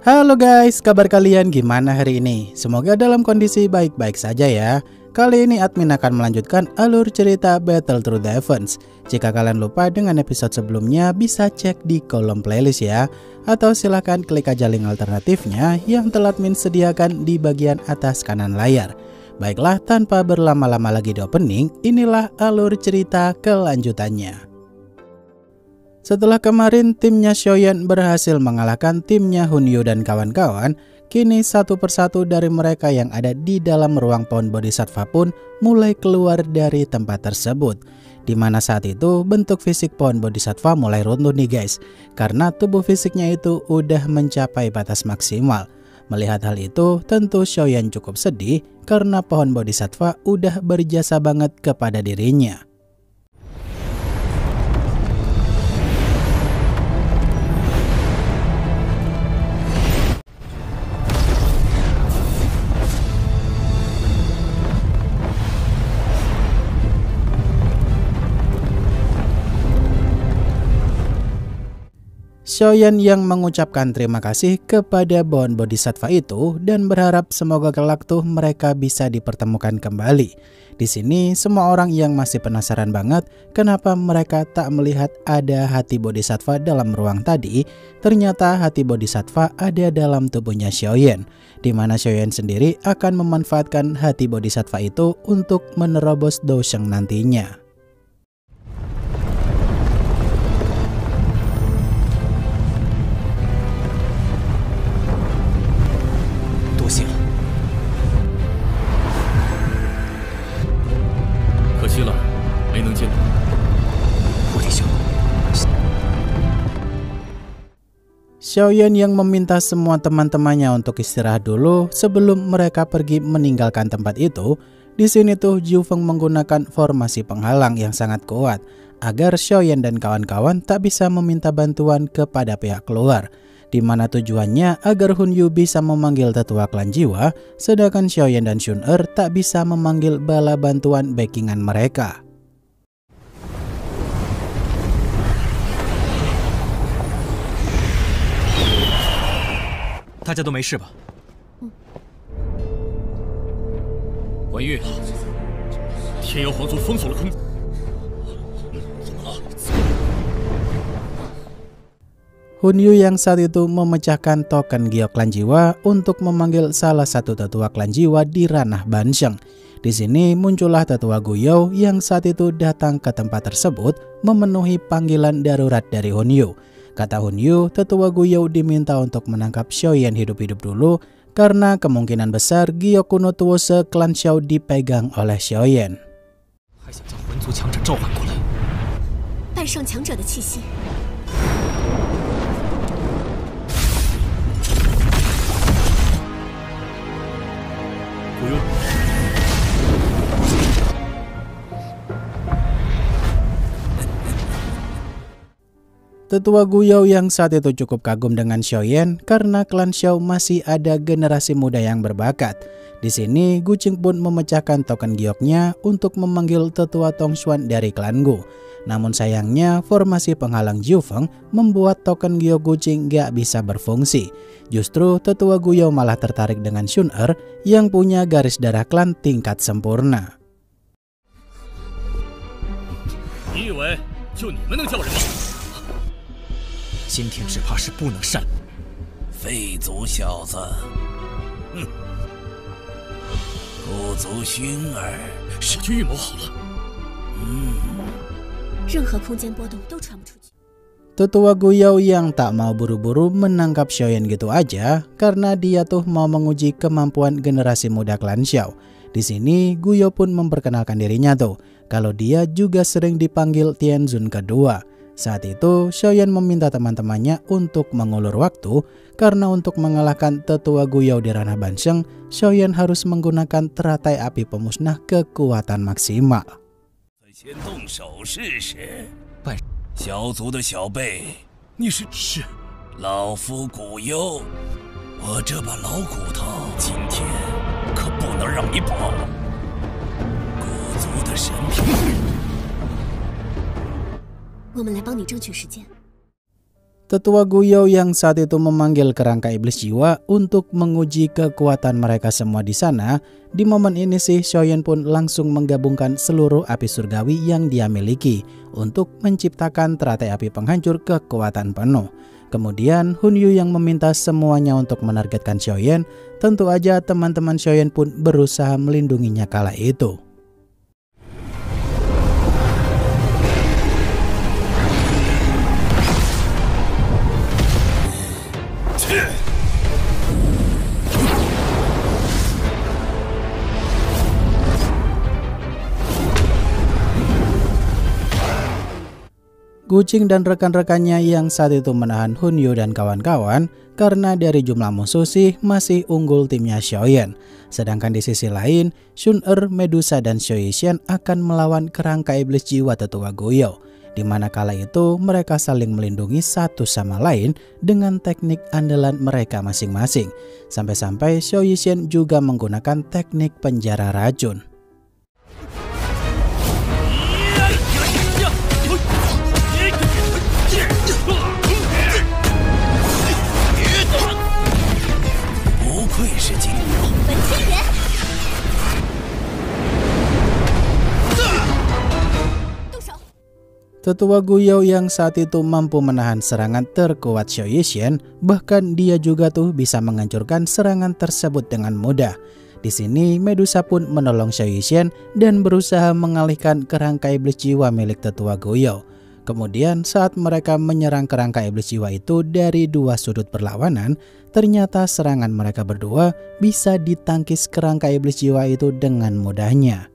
Halo guys, kabar kalian gimana hari ini? Semoga dalam kondisi baik-baik saja ya. Kali ini admin akan melanjutkan alur cerita Battle Through the Heavens. Jika kalian lupa dengan episode sebelumnya, bisa cek di kolom playlist ya. Atau silahkan klik aja link alternatifnya yang telah admin sediakan di bagian atas kanan layar. Baiklah, tanpa berlama-lama lagi di opening, inilah alur cerita kelanjutannya. Setelah kemarin timnya Xiaoyan berhasil mengalahkan timnya Hunyu dan kawan-kawan, kini satu persatu dari mereka yang ada di dalam ruang pohon bodhisattva pun mulai keluar dari tempat tersebut. Dimana saat itu bentuk fisik pohon bodhisattva mulai runtuh nih guys, karena tubuh fisiknya itu udah mencapai batas maksimal. Melihat hal itu tentu Xiaoyan cukup sedih karena pohon bodhisattva udah berjasa banget kepada dirinya. Xiaoyan yang mengucapkan terima kasih kepada pohon bodhisattva itu dan berharap semoga kelak tuh mereka bisa dipertemukan kembali. Di sini semua orang yang masih penasaran banget kenapa mereka tak melihat ada hati bodhisattva dalam ruang tadi. Ternyata hati bodhisattva ada dalam tubuhnya Xiaoyan, di mana Xiaoyan sendiri akan memanfaatkan hati bodhisattva itu untuk menerobos Dousheng nantinya. Xiaoyan yang meminta semua teman-temannya untuk istirahat dulu sebelum mereka pergi meninggalkan tempat itu. Di sini tuh Jiu Feng menggunakan formasi penghalang yang sangat kuat agar Xiaoyan dan kawan-kawan tak bisa meminta bantuan kepada pihak luar, di mana tujuannya agar Hunyu bisa memanggil tetua klan jiwa, sedangkan Xiaoyan dan Xun-Er tak bisa memanggil bala bantuan backingan mereka. 大家都没事吧？环月，天妖皇族封锁了空。怎么了？ Hunyu yang saat itu memecahkan token giok klan jiwa untuk memanggil salah satu tetua klan jiwa di ranah Bansheng. Di sini muncullah tetua Guyou yang saat itu datang ke tempat tersebut memenuhi panggilan darurat dari Hunyu. Kata Hunyu, tetua Guyou diminta untuk menangkap Xiaoyan hidup-hidup dulu karena kemungkinan besar giok kuno Tuose klan Xiao dipegang oleh Xiaoyan. Tetua Guyou yang saat itu cukup kagum dengan Xiaoyan karena klan Xiao masih ada generasi muda yang berbakat. Di sini Gu Qing pun memecahkan token gioknya untuk memanggil tetua Tongshuan dari klan Gu. Namun sayangnya formasi penghalang Jiu Feng membuat token giok Gu Qing gak bisa berfungsi. Justru tetua Guyou malah tertarik dengan Xun-Er yang punya garis darah klan tingkat sempurna. 你以为就你们能叫人吗？ 今天只怕是不能善。废族小子，哼！不足熏儿，小军预谋好了。任何空间波动都传不出去。 Tetua Guyou yang tak mau buru-buru menangkap Xiaoyan gitu aja karena dia tuh mau menguji kemampuan generasi muda klan Xiao. Di sini Guyou pun memperkenalkan dirinya tuh kalau dia juga sering dipanggil Tianzun kedua. Saat itu Xiaoyan meminta teman-temannya untuk mengulur waktu karena untuk mengalahkan tetua Guyou di ranah Bansheng, Xiaoyan harus menggunakan teratai api pemusnah kekuatan maksimal. 先动手试试。小族的小辈，你是？老夫古幽，我这把老骨头今天可不能让你跑。古族的神品。 我们来帮你争取时间。Tetua Guyo yang saat itu memanggil kerangka iblis jiwa untuk menguji kekuatan mereka semua di sana. Di momen ini sih Xiaoyan pun langsung menggabungkan seluruh api surgawi yang dia miliki untuk menciptakan teratai api penghancur kekuatan penuh. Kemudian Hunyu yang meminta semuanya untuk menargetkan Xiaoyan. Tentu aja teman-teman Xiaoyan pun berusaha melindunginya kala itu. Guqing dan rekan-rekannya yang saat itu menahan Hunyu dan kawan-kawan karena dari jumlah musuh sih masih unggul timnya Xiaoyan. Sedangkan di sisi lain, Shun-Er, Medusa, dan Xiao Yixuan akan melawan kerangka iblis jiwa Tetua Guyo. Di mana kala itu mereka saling melindungi satu sama lain dengan teknik andalan mereka masing-masing. Sampai-sampai Xiao Yixuan juga menggunakan teknik penjara racun. Tetua Guyo yang saat itu mampu menahan serangan terkuat Xiao Yixuan, bahkan dia juga tuh bisa menghancurkan serangan tersebut dengan mudah. Di sini Medusa pun menolong Xiao Yixuan dan berusaha mengalihkan kerangka iblis jiwa milik Tetua Guyo. Kemudian saat mereka menyerang kerangka iblis jiwa itu dari dua sudut berlawanan, ternyata serangan mereka berdua bisa ditangkis kerangka iblis jiwa itu dengan mudahnya.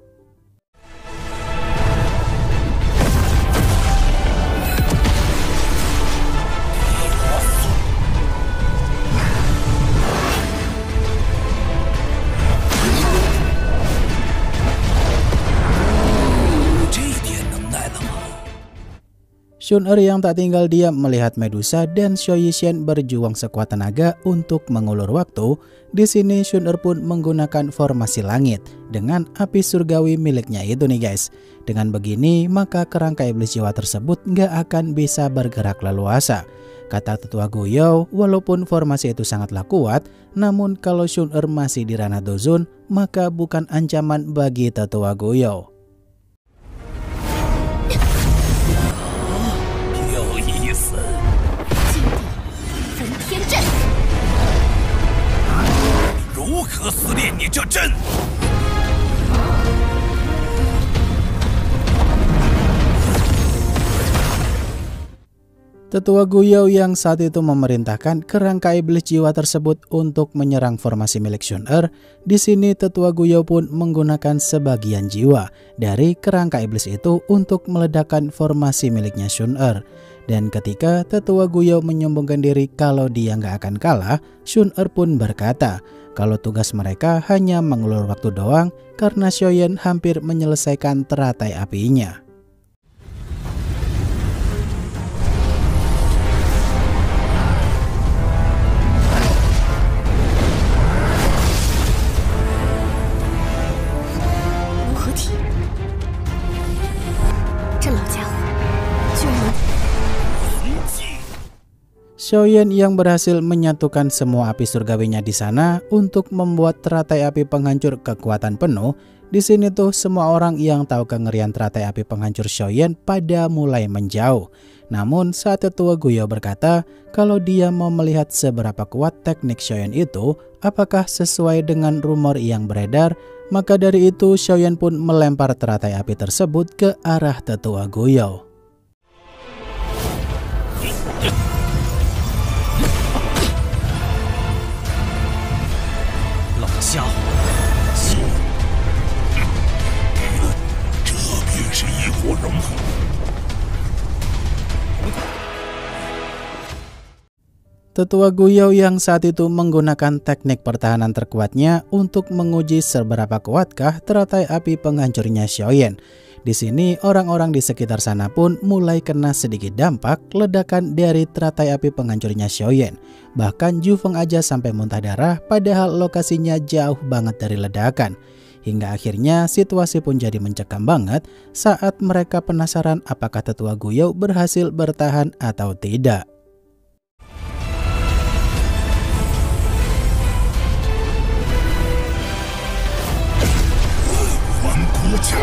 Shun-Er yang tak tinggal diam melihat Medusa dan Xiao Yixuan berjuang sekuat tenaga untuk mengulur waktu. Di sini Shun-Er pun menggunakan formasi langit dengan api surgawi miliknya itu nih guys. Dengan begini maka kerangka iblis jiwa tersebut gak akan bisa bergerak leluasa. Kata Tetua Guyo, walaupun formasi itu sangatlah kuat, namun kalau Shun-Er masih di ranah Dozun, maka bukan ancaman bagi Tetua Guyo. Tetua Guyo yang saat itu memerintahkan kerangka iblis jiwa tersebut untuk menyerang formasi milik Shun-Er. Di sini Tetua Guyo pun menggunakan sebagian jiwa dari kerangka iblis itu untuk meledakkan formasi miliknya Shun-Er. Dan ketika Tetua Guyo menyombongkan diri kalau dia nggak akan kalah, Shun-Er pun berkata kalau tugas mereka hanya mengulur waktu doang karena Xiaoyan hampir menyelesaikan teratai apinya. Xiaoyan yang berhasil menyatukan semua api surgawinya di sana untuk membuat teratai api penghancur kekuatan penuh. Di sini tuh semua orang yang tahu kengerian teratai api penghancur Xiaoyan pada mulai menjauh. Namun saat Tetua Guyo berkata kalau dia mau melihat seberapa kuat teknik Xiaoyan itu, apakah sesuai dengan rumor yang beredar, maka dari itu Xiaoyan pun melempar teratai api tersebut ke arah Tetua Guyo. Tetua Guyo yang saat itu menggunakan teknik pertahanan terkuatnya untuk menguji seberapa kuatkah teratai api penghancurnya Xiaoyan. Di sini orang-orang di sekitar sana pun mulai kena sedikit dampak ledakan dari teratai api penghancurnya Xiaoyan. Bahkan Ju Feng aja sampai muntah darah padahal lokasinya jauh banget dari ledakan. Hingga akhirnya situasi pun jadi mencekam banget saat mereka penasaran apakah Tetua Guyo berhasil bertahan atau tidak. 一拳。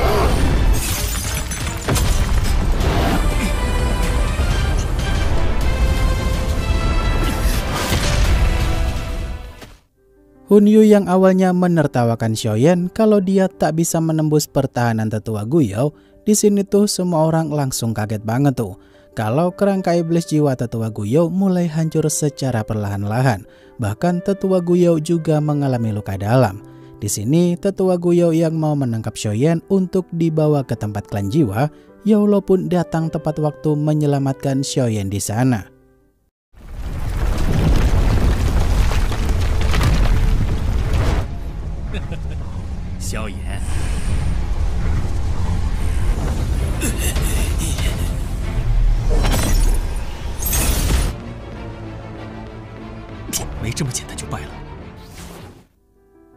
Hunyu yang awalnya menertawakan Xiaoyan kalau dia tak bisa menembus pertahanan tetua Guiyou, di sini tuh semua orang langsung kaget banget tuh. Kalau kerangka iblis jiwa tetua Guiyou mulai hancur secara perlahan-lahan, bahkan tetua Guiyou juga mengalami luka dalam. Di sini tetua Guiyou yang mau menangkap Xiaoyan untuk dibawa ke tempat klan jiwa, Yaolo pun datang tepat waktu menyelamatkan Xiaoyan di sana. 萧炎，没这么简单就败了。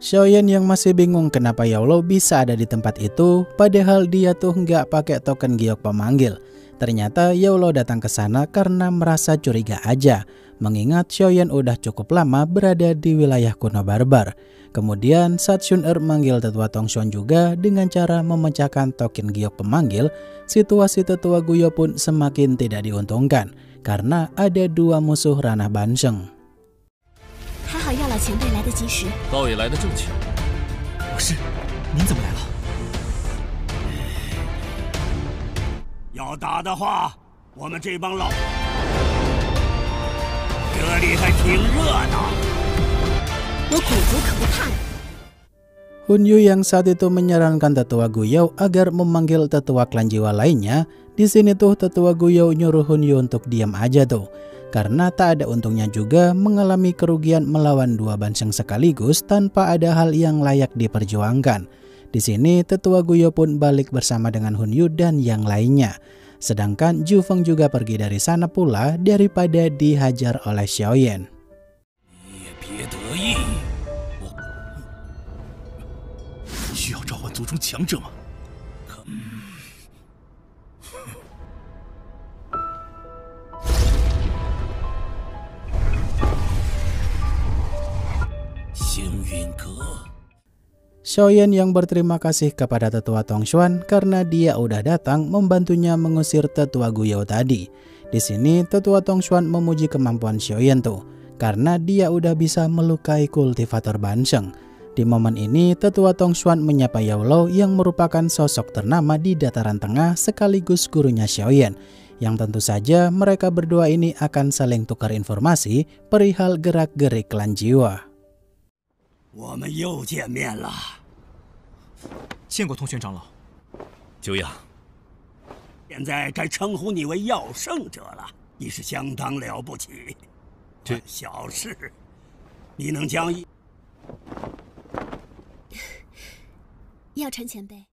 Xiaoyan yang masih bingung kenapa Yaolo bisa ada di tempat itu, padahal dia tuh nggak pakai token giok pemanggil. Ternyata Yaolo datang ke sana karena merasa curiga aja, mengingat Xiaoyan udah cukup lama berada di wilayah kuno barbar. Kemudian saat Shun-Er manggil tetua Tongshuan juga dengan cara memecahkan token giok pemanggil, situasi tetua Guiyou pun semakin tidak diuntungkan karena ada dua musuh ranah Bansheng. 还好药老前辈来得及时。倒也来得正巧。是，您怎么来了？ 要打的话，我们这帮老，这里还挺热闹。 我古族可不怕人。 Hunyu yang saat itu menyarankan tetua Guiyou agar memanggil tetua klan jiwa lainnya, di sini tuh tetua Guiyou nyuruh Hunyu untuk diam aja tuh. Karena tak ada untungnya juga mengalami kerugian melawan dua Bansheng sekaligus tanpa ada hal yang layak diperjuangkan. Di sini tetua Guiyou pun balik bersama dengan Hunyu dan yang lainnya. Sedangkan Zhu Feng juga pergi dari sana pula daripada dihajar oleh Xiaoyan. 你也别得意，我需要召唤族中强者吗？ 星陨阁。 Xiaoyan yang berterima kasih kepada tetua Tongshuan karena dia udah datang membantunya mengusir tetua Guiyou tadi. Di sini tetua Tongshuan memuji kemampuan Xiaoyan tuh, karena dia udah bisa melukai kultivator Bansheng. Di momen ini tetua Tongshuan menyapa Yaolo yang merupakan sosok ternama di dataran tengah sekaligus gurunya Xiaoyan. Yang tentu saja mereka berdua ini akan saling tukar informasi perihal gerak-gerik klan jiwa. 我们又见面了，见过通玄长老。久仰。现在该称呼你为药圣者了，你是相当了不起。这小事，你能将一 药尘前辈，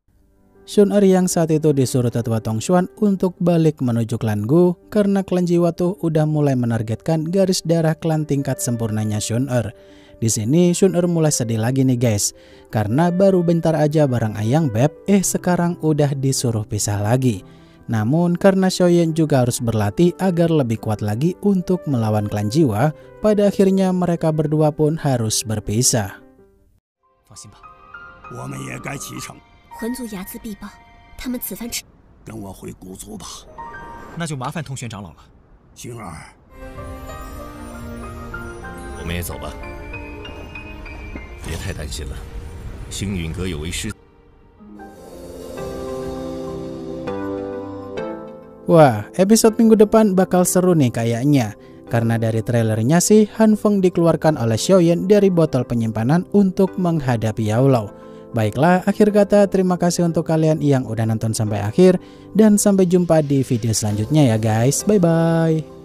Shun-Er yang saat itu disuruh tetua Tongshuan untuk balik menuju klan Gu karena klan jiwa tuh udah mulai menargetkan garis darah klan tingkat sempurnanya Shun-Er. Di sini Shun-Er mulai sedih lagi nih guys, karena baru bentar aja bareng Ayang Beb, sekarang udah disuruh pisah lagi. Namun karena Xiaoyan juga harus berlatih agar lebih kuat lagi untuk melawan klan jiwa, pada akhirnya mereka berdua pun harus berpisah. 放心吧，我们也该启程，魂族睚眦必报，他们此番吃。跟我回古族吧。那就麻烦通玄长老了。星儿，我们也走吧，别太担心了。星陨阁有为师。 Wah, episode minggu depan bakal seru nih kayaknya. Karena dari trailernya sih, Han Feng dikeluarkan oleh Xiaoyan dari botol penyimpanan untuk menghadapi Yaolo. Baiklah, akhir kata terima kasih untuk kalian yang udah nonton sampai akhir. Dan sampai jumpa di video selanjutnya ya guys. Bye-bye.